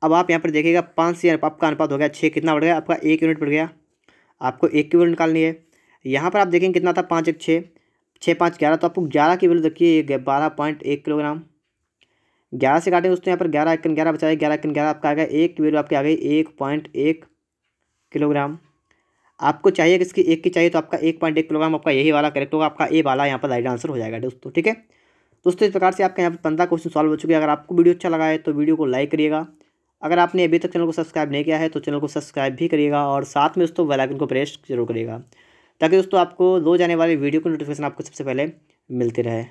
अब आप यहाँ पर देखिएगा 5 से आपका अनुपात हो गया 6, कितना बढ़ गया आपका, 1 यूनिट बढ़ गया। आपको 1 की वैल्यू निकालनी है। यहाँ पर आप देखेंगे कितना था, 5 1 6, 6 5 11, तो आपको 11 की वैल्यू रखिए 12.1 किलोग्राम। 11 से काटेंगे दोस्तों, यहाँ पर 11 1 11 बचा है, 11 1 11 आपका आ गया, 1 की वैल्यू आपकी आ गई 1.1 किलोग्राम। आपको चाहिए किसकी, 1 की चाहिए, तो आपका 1.1 किलोग्राम आपका यही वाला करेक्ट होगा, आपका ए वाला यहाँ पर राइट आंसर हो जाएगा दोस्तों। ठीक है दोस्तों, इस प्रकार से आपका यहाँ पर 15 क्वेश्चन सॉल्व हो चुके हैं। अगर आपको वीडियो अच्छा लगा है तो वीडियो को लाइक करिएगा। अगर आपने अभी तक चैनल को सब्सक्राइब नहीं किया है तो चैनल को सब्सक्राइब भी करिएगा, और साथ में दोस्तों बेल आइकन को प्रेस जरूर करिएगा, ताकि दोस्तों आपको रोज आने वाली वीडियो की नोटिफिकेशन आपको सबसे पहले मिलती रहे।